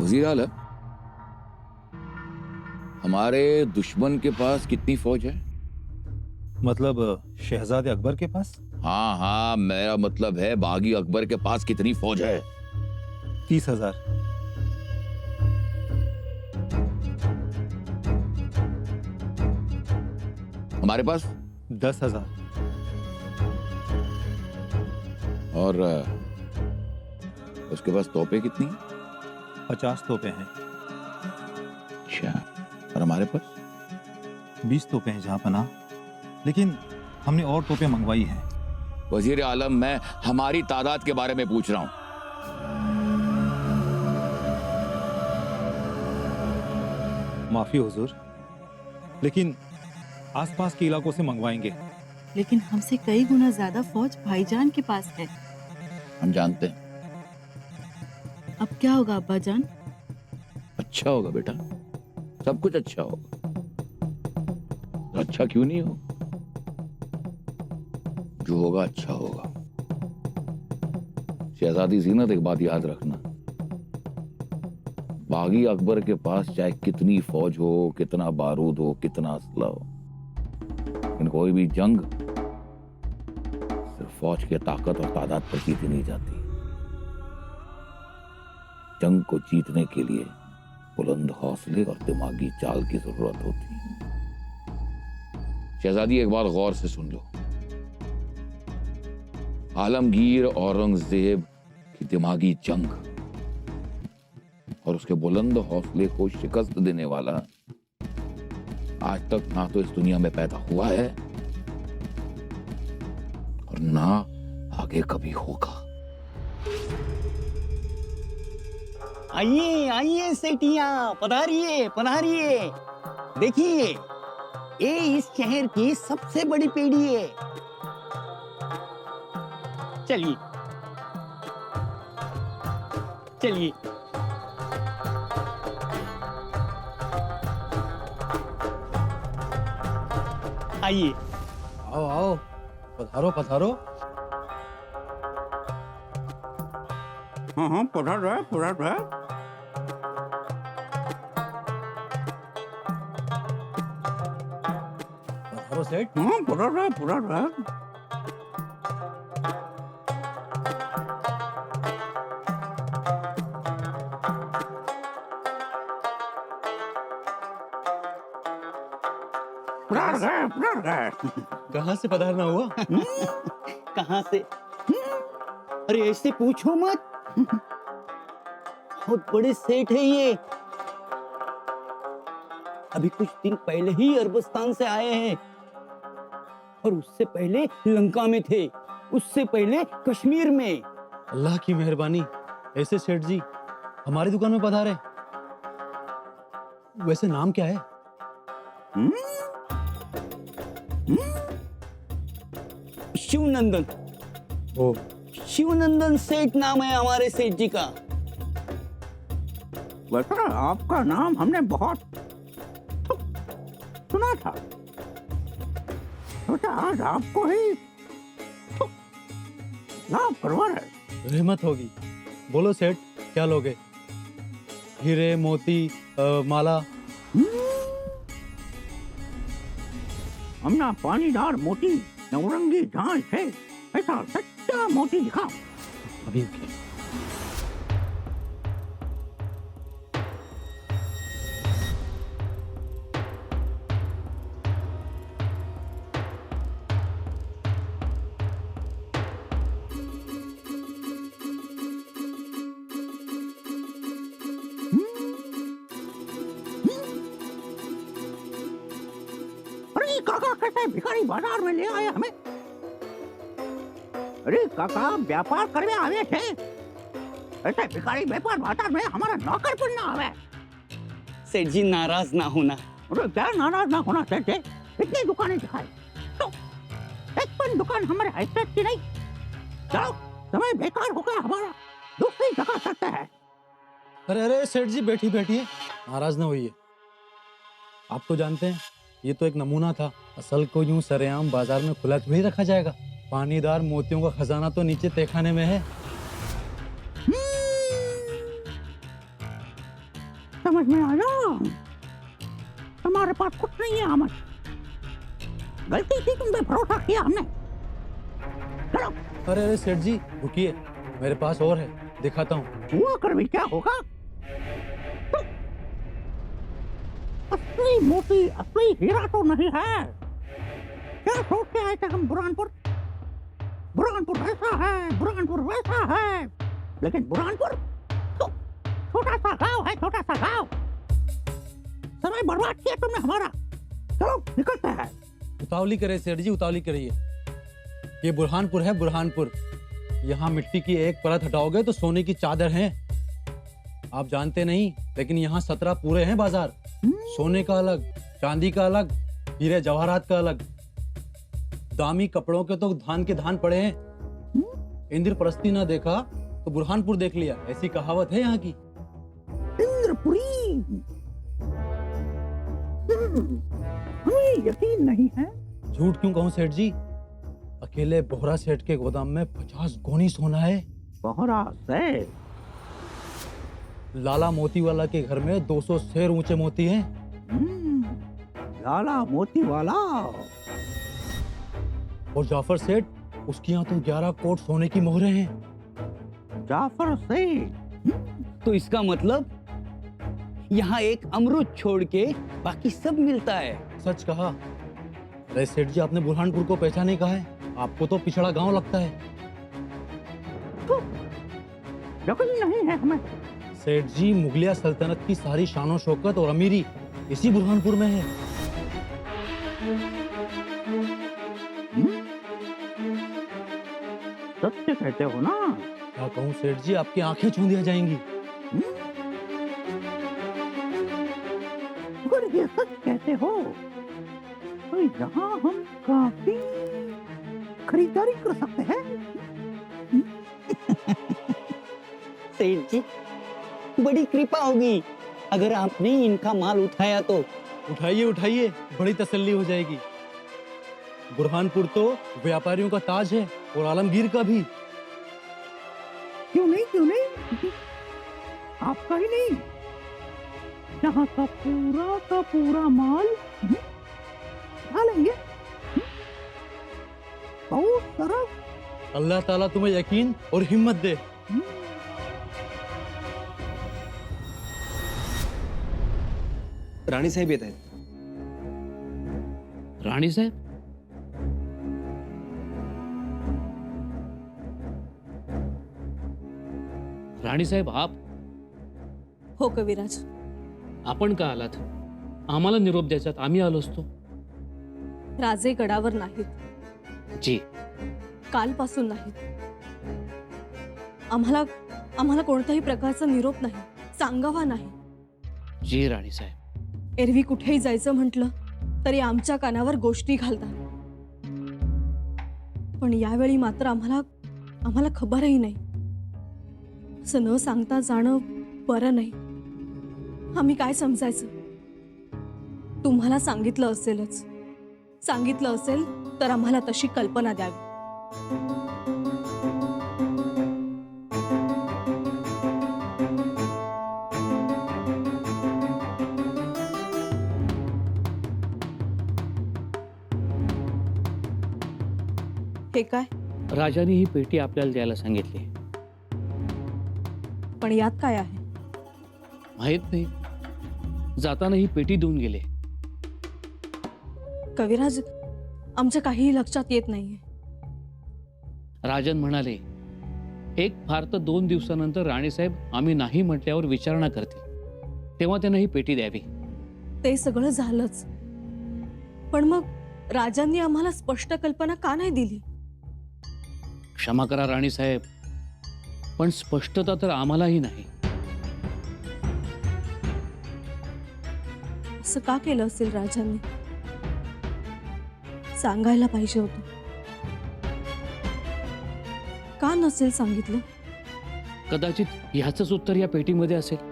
वजीर आलम, हमारे दुश्मन के पास कितनी फौज है? मतलब शहजादे अकबर के पास? हाँ हाँ, मेरा मतलब है बागी अकबर के पास कितनी फौज है? 30,000। हमारे पास 10,000। और उसके पास तोपें कितनी? 50 तोपें हैं। अच्छा, और हमारे पास? 20 तोपें हैं जहां पना, लेकिन हमने और तोपें मंगवाई हैं। वजीर आलम, मैं हमारी तादाद के बारे में पूछ रहा हूं। माफी हुजूर, लेकिन आसपास के इलाकों से मंगवाएंगे। लेकिन हमसे कई गुना ज्यादा फौज भाईजान के पास है। हम जानते हैं। अब क्या होगा अब्बा जान? अच्छा होगा बेटा, सब कुछ अच्छा होगा। अच्छा क्यों नहीं हो? जो होगा अच्छा होगा। शहजादी ज़ीनत, एक बात याद रखना, बागी अकबर के पास चाहे कितनी फौज हो, कितना बारूद हो, कितना असला हो, लेकिन कोई भी जंग सिर्फ फौज की ताकत और तादाद पर जीती नहीं जाती। जंग को जीतने के लिए बुलंद हौसले और दिमागी चाल की जरूरत होती है। शहजादी, एक बात गौर से सुन लो। आलमगीर औरंगजेब की दिमागी जंग और उसके बुलंद हौसले को शिकस्त देने वाला आज तक ना तो इस दुनिया में पैदा हुआ है और ना आगे कभी होगा। आइए आइए सेठिया, पधारिए पधारिए। देखिए, ये इस शहर की सबसे बड़ी पेड़ी है। चलिए चलिए। आइए। आओ आओ, पधारो पधारो। हाँ हाँ, पधार रहा है पधार रहा है। पधारो सेठ। हाँ, पधार रहा है पधार रहा है। कहाँ से पधारना हुआ? कहाँ से? अरे ऐसे पूछो मत। बहुत बड़े सेठ है ये। अभी कुछ दिन पहले ही अरबस्तान से आए हैं और उससे पहले लंका में थे, उससे पहले कश्मीर में। अल्लाह की मेहरबानी, ऐसे सेठ जी हमारी दुकान में पधारे। वैसे नाम क्या है? शिवनंदन। ओ, शिवनंदन सेठ नाम है हमारे सेठ जी का। वैसे आपका नाम हमने बहुत सुना था, सोचा आज आपको ही नाम करवा रहे। रहमत होगी। बोलो सेठ, क्या लोगे? हीरे, मोती, माला? हमना पानीदार मोती, नवरंगी झांझ है, ऐसा सच्चा मोती दिखाओ। अभी अरे काका, कैसे भिखारी बाजार में ले आए हमें? अरे काका, व्यापार करने आवे थे, ऐसे भिखारी व्यापार बाजार में हमारा नौकर बनना आवे। सेठ जी नाराज ना होना। अरे क्या नाराज ना होना सेठ जी? इतनी दुकानें दिखाई तो एक पण दुकान हमारे हैसियत की नहीं। चलो, समय बेकार हो गया हमारा, दूसरी जगह चलते हैं। अरे अरे सेठ जी, बैठिए बैठिए, नाराज ना होइए। आप तो जानते हैं ये तो एक नमूना था। असल को यूं सरेआम बाजार में खुला थोड़ी रखा जाएगा। पानीदार मोतियों का खजाना तो नीचे तहखाने में है। समझ में आया, हमारे पास कुछ नहीं है अमर, गलती थी तुम पे भरोसा किया हमने। चलो अरे अरे सेठ जी रुकिए, मेरे पास और है, दिखाता हूँ। हुआ कर भी क्या होगा। असली मोती असली हीरा तो नहीं है। क्या सोच के आए थे हम बुरहानपुर? बुरहानपुर ऐसा है, बुरहानपुर वैसा है, लेकिन बुरहानपुर तो छोटा सा गांव है, छोटा सा गांव। समय बर्बाद किया तुमने हमारा। चलो निकलते हैं। उतावली करे सेठ जी, उतावली करिए। ये बुरहानपुर है, बुरहानपुर। यहाँ मिट्टी की एक परत हटाओगे तो सोने की चादर है। आप जानते नहीं, लेकिन यहाँ 17 पूरे हैं बाजार। सोने का अलग, चांदी का अलग, हीरे जवाहरात का अलग। दामी कपड़ों के तो धान के धान पड़े हैं। इंद्रप्रस्थी ना देखा तो बुरहानपुर देख लिया, ऐसी कहावत है यहाँ की। इंद्रपुरी, हमें यकीन नहीं है। झूठ क्यों कहूँ सेठ जी, अकेले बोहरा सेठ के गोदाम में 50 गोनी सोना है। बोहरा से लाला मोती वाला के घर में 200 शेर ऊंचे मोती हैं। लाला मोती वाला और जाफर सेठ, उसकी यहाँ तो 11 कोट सोने की मोहरें हैं। जाफर से तो इसका मतलब यहाँ एक अमरूद छोड़ के बाकी सब मिलता है। सच कहा। अरे सेठ जी, आपने बुरहानपुर को पहचाने कहा है, आपको तो पिछड़ा गांव लगता है। यकीन नहीं है हमें। सेठ जी, मुगलिया सल्तनत की सारी शानो शौकत और अमीरी इसी बुरहानपुर में है। सत्य कहते हो ना? क्या कहूँ सेठ जी, आपकी आंखें चूंध दिया जाएंगी। अगर ये सच कहते हो तो यहाँ हम काफी खरीदारी कर सकते हैं। सेठ जी, बड़ी कृपा होगी अगर आपने इनका माल उठाया तो। उठाइए उठाइए, बड़ी तसल्ली हो जाएगी। बुरहानपुर तो व्यापारियों का ताज है और आलमगीर का भी। क्यों नहीं, क्यों नहीं, आपका ही नहीं, यहाँ का पूरा माल डालेंगे। बहुत सारा। अल्लाह ताला तुम्हें यकीन और हिम्मत दे। राणी साहेब येत आहेत। राणी साहेब, राणी साहेब, आप हो कविराज, आपण का आलात? आम्हाला निरोप द्यायचा, आम्ही आलो असतो। राजे गडावर नाहीत, जी, कालपासून नाहीत। आम्हाला कोणत्याही प्रकारचा निरोप नाही, सांगावा नाही। जी राणी साहेब, एरवी कुठेही जायचं म्हटलं तरी आमच्या कानावर गोष्टी घालतात, पण यावेळी मात्र आम्हाला खबरही नाही। असं न सांगता जाणं बरं नाही। आम्ही काय समजायचं? तुम्हाला सांगितलं असेलच, सांगितलं असेल तर आम्हाला तशी कल्पना द्यावी। हे काय? राजाने ही पेटी आपल्याला द्यायला सांगितली। पण यात काय आहे? माहित नाही, जाताना ही पेटी देऊन गेले। कविराज, आमच्या काहीही लक्षात येत नाहीये। राजन म्हणाले, एक फार तर 2 दिवसानंतर राणीसाहेब आम्ही नाही म्हटल्यावर विचारणा करतील, तेव्हा त्यांना ही पेटी द्यावी। ते सगळं झालंच, पण मग राजांनी आम्हाला स्पष्ट कल्पना का नाही दिली? क्षमा करा राणीसाहेब, पण स्पष्टता तर आम्हालाही नाही। असं का केलं असेल राजांनी? सांगायला पाहिजे होतं। का नसेल सांगितलं? कदाचित ह्याचंच उत्तर या पेटीमध्ये असेल।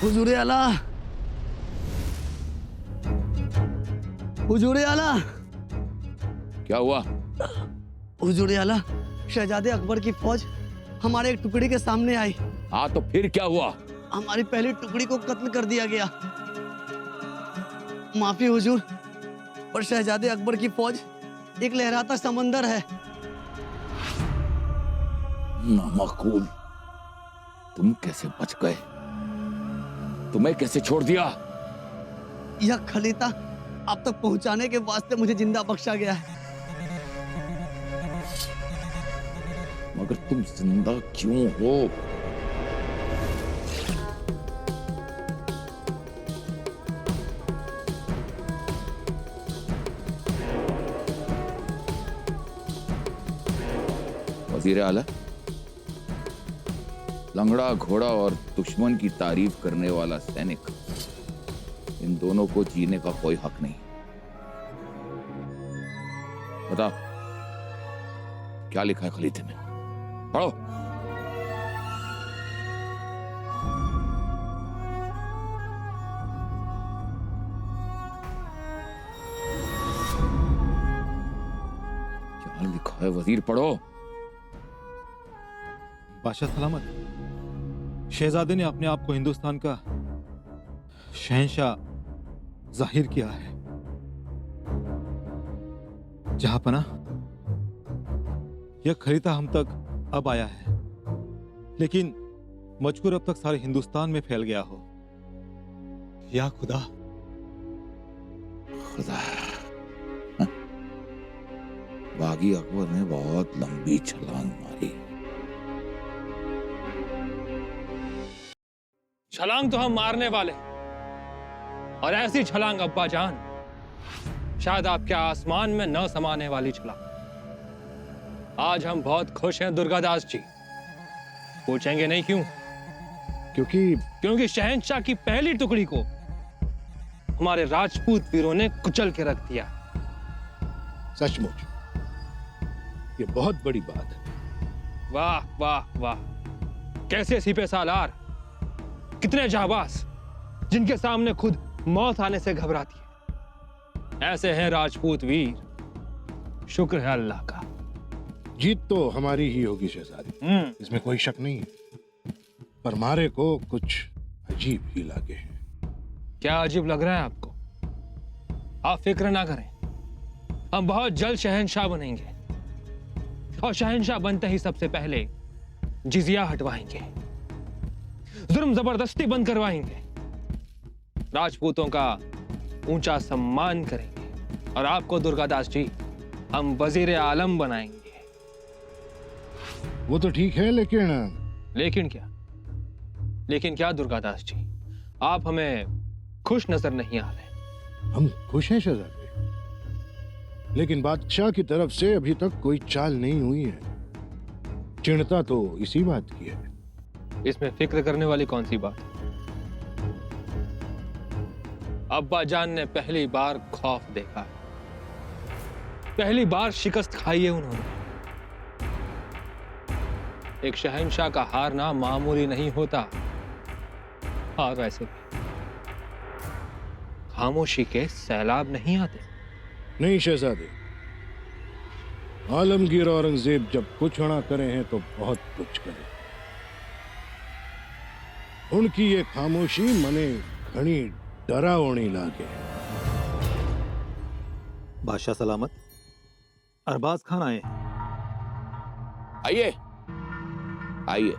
हुजूरे आला, हुजूरे आला, क्या हुआ? हुजूरे आला, शहजादे अकबर की फौज हमारे एक टुकड़ी के सामने आई। हाँ तो फिर क्या हुआ? हमारी पहली टुकड़ी को कत्ल कर दिया गया। माफी हुजूर, पर शहजादे अकबर की फौज एक लहराता समंदर है। नामाकूल, तुम कैसे बच गए? तुम्हें कैसे छोड़ दिया? यह खलीता आप तक पहुंचाने के वास्ते मुझे जिंदा बख्शा गया है। मगर तुम जिंदा क्यों हो? वजीर आला, लंगड़ा घोड़ा और दुश्मन की तारीफ करने वाला सैनिक, इन दोनों को जीने का कोई हक नहीं। बता, क्या लिखा है खलीते में? पढ़ो। क्या लिखा है वजीर? पढ़ो। बादशाह सलामत, शहजादे ने अपने आप को हिंदुस्तान का शहंशाह जाहिर किया है। जहांपना, यह खरीदा हम तक अब आया है, लेकिन मजकूर अब तक सारे हिंदुस्तान में फैल गया हो। या खुदा, खुदा, बागी अकबर ने बहुत लंबी छलांग मारी। छलांग तो हम मारने वाले, और ऐसी छलांग अब्बा जान, शायद आपके आसमान में न समाने वाली छलांग। आज हम बहुत खुश हैं दुर्गादास जी। पूछेंगे नहीं क्यों? क्योंकि शहंशाह की पहली टुकड़ी को हमारे राजपूत वीरों ने कुचल के रख दिया। सचमुच ये बहुत बड़ी बात है। वाह वाह वाह, कैसे सिपह सालार, कितने जाबाज, जिनके सामने खुद मौत आने से घबराती है। ऐसे हैं राजपूत वीर, शुक्र है अल्लाह का। जीत तो हमारी ही होगी शहजादी, इसमें कोई शक नहीं है, पर मारे को कुछ अजीब ही लगे हैं। क्या अजीब लग रहा है आपको? आप फिक्र ना करें, हम बहुत जल्द शहंशाह बनेंगे, और शहंशाह बनते ही सबसे पहले जिजिया हटवाएंगे, जुर्म जबरदस्ती बंद करवाएंगे, राजपूतों का ऊंचा सम्मान करेंगे, और आपको दुर्गादास जी हम वजीर आलम बनाएंगे। वो तो ठीक है, लेकिन क्या? लेकिन क्या दुर्गादास जी, आप हमें खुश नजर नहीं आ रहे। हम खुश हैं शहजादे, लेकिन बादशाह की तरफ से अभी तक कोई चाल नहीं हुई है। चिंता तो इसी बात की है। इसमें फिक्र करने वाली कौन सी बात? अब्बा जान ने पहली बार खौफ देखा, पहली बार शिकस्त खाई है उन्होंने। एक शहंशाह का हारना मामूली नहीं होता, और वैसे भी खामोशी के सैलाब नहीं आते। नहीं शहजादे, आलमगीर औरंगजेब जब कुछ होना करे हैं तो बहुत कुछ करे। उनकी ये खामोशी मने घनी डरावनी लागे। बादशाह सलामत, अरबाज खान आए। आइए आइए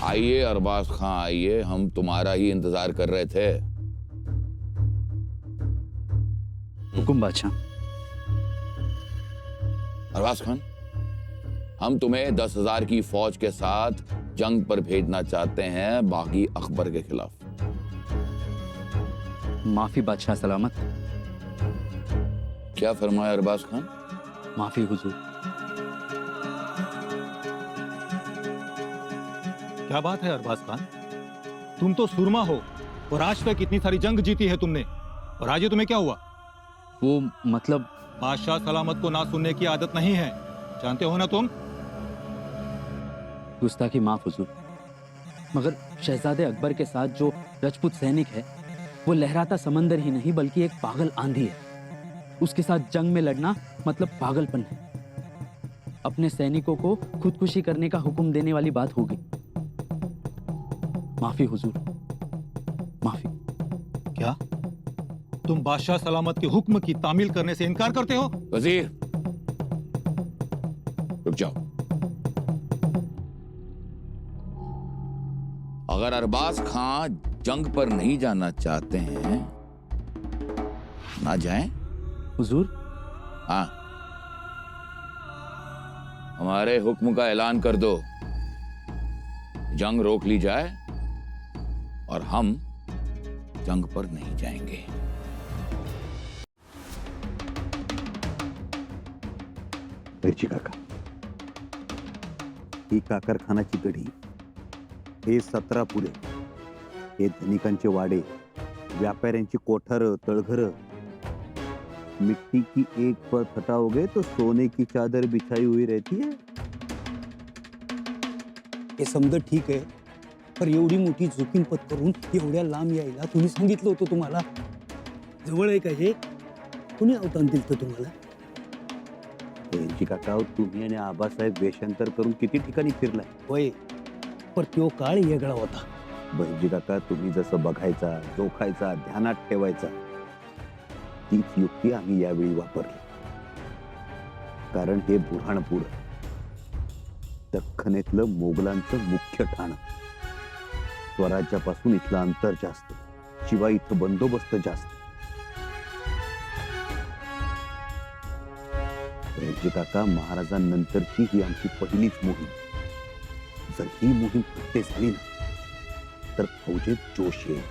आइए अरबाज खां आइए, हम तुम्हारा ही इंतजार कर रहे थे। हुकुम बादशाह। अरबाज खान, हम तुम्हें 10,000 की फौज के साथ जंग पर भेजना चाहते हैं बागी अकबर के खिलाफ। माफी बादशाह सलामत। क्या फरमाया अरबाज खान? माफी हुजूर। क्या बात है अरबाज खान, तुम तो सुरमा हो और आज तक इतनी सारी जंग जीती है तुमने, और आज ये तुम्हें क्या हुआ? वो मतलब बादशाह सलामत को ना सुनने की आदत नहीं है, जानते हो ना तुम? गुस्ताखी माफ हुजूर। मगर शहजादे अकबर के साथ जो राजपूत सैनिक है वो लहराता समंदर ही नहीं बल्कि एक पागल आंधी है। उसके साथ जंग में लड़ना मतलब पागलपन है। अपने सैनिकों को खुदकुशी करने का हुक्म देने वाली बात होगी। माफी हुजूर, माफी। क्या तुम बादशाह सलामत के हुक्म की तामील करने से इनकार करते हो? वजीर रुक जाओ। अगर अरबाज खां जंग पर नहीं जाना चाहते हैं ना जाएं। हुजूर, हाँ, हमारे हुक्म का ऐलान कर दो, जंग रोक ली जाए और हम जंग पर नहीं जाएंगे। मिरची काका, ही काकारखानाची गढी, हे 17 पुले, हे धनिकांचे वाडे, व्यापाऱ्यांची कोठार तळघर, मिट्टी की एक पर हटाओगे तो सोने की चादर बिछाई हुई रहती है। हे समजा ठीक आहे, पर एवढी मोठी जोखीम पत्करून एवढ्या लांब यायला तुम्ही सांगितलं होतं तुम्हाला? जवळ आहे का हे? कुणी अवतान दिलं होतं तुम्हाला? मिरची काका, तुम्ही आणि आबासाहेब वेषांतर करून किती ठिकाणी फिरलाय? होय, पर तो काळ वेगळा होता. बहिरजी काका, तुम्ही जसं बघायचा, जोखायचा, ध्यानात ठेवायचा, तीच युक्ती आम्ही यावेळी वापरली. कारण हे बुऱ्हाणपूर दख्खनेतलं मोगलांचं मुख्य ठाणं. स्वराज्यापासून इथलं अंतर जास्त, शिवाय इथं बंदोबस्त जास्त. बहिरजी काका, महाराजांनंतरची ही आमची पहिलीच मोहीम. जर ही मोहीम फत्ते झाली ना तर फौजेत जोश येईल.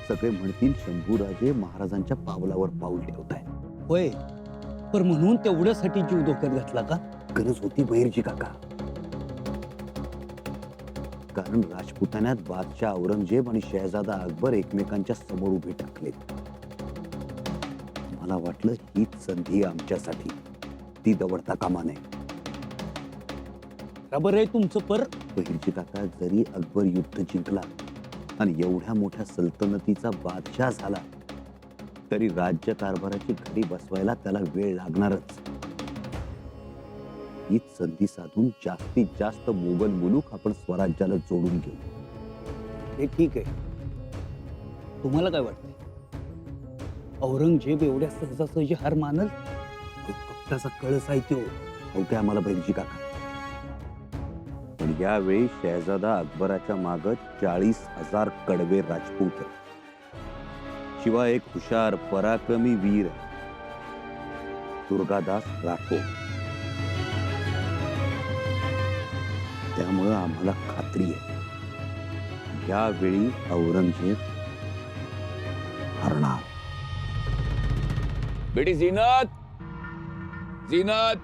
सगळे म्हणतील शंभूराजे महाराजांच्या पावलावर पाऊल ठेवताय. होय, पर म्हणून तेवढ्यासाठी जीव धोक्यात घातला का? गरज होती बहिरजी काका. कारण राजपुतान्यात बादशाह औरंगजेब आणि शहजादा अकबर एकमेकांच्या समोर उभे टाकले. मला वाटलं हीच संधी आमच्यासाठी, ती दवडता कामा नये. बरोबर आहे तुमचं, पर बहिरजी काका, जरी अकबर युद्ध जिंकला आणि एवढ्या मोठ्या सल्तनतीचा बादशाह झाला तरी राज्य कारभाराची घडी बसवायला त्याला वेळ लागणारच. हीच संधी साधून जास्तीत जास्त मोगल मुलूक आपण स्वराज्याला जोडून घेऊ. हे ठीक आहे. तुम्हाला काय वाटतंय? औरंगजेब एवढ्या सहजासहजी हार मानल? कपटाचा कळस आहे तो. होते आम्हाला बहिरजी काका, पण यावेळी शहजादा अकबराच्या माग 40,000 कडवे राजपूत, शिवाय एक हुशार पराक्रमी वीर दुर्गादास राठोड. त्यामुळं आम्हाला खात्री आहे यावेळी औरंगजेब हरणार. बेटी जीनत, जीनत,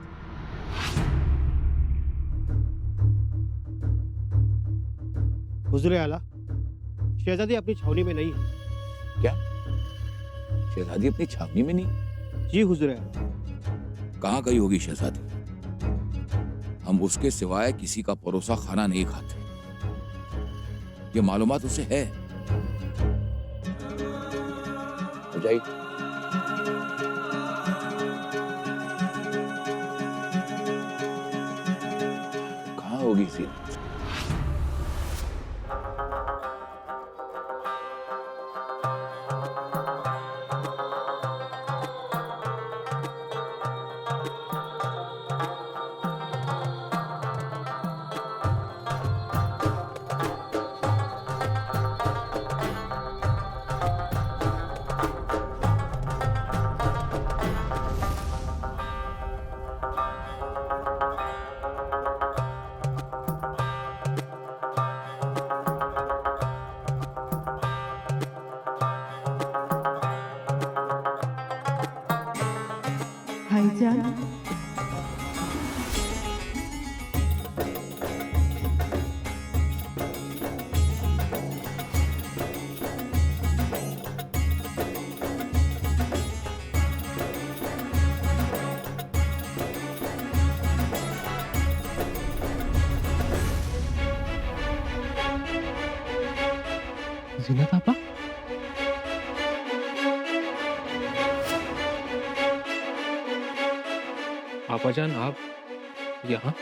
हुजूर आला, शहजादी अपनी छावनी में नहीं है. क्या शहजादी अपनी छावनी में नहीं? जी हुजूर आला. कहाँ गई होगी शहजादी? हम उसके सिवाय किसी का परोसा खाना नहीं खाते, ये मालूमात उसे है. हो जाइए. कहाँ होगी सीता? भाईजान, जीनत आपा? आपा जान, आप यहाँ?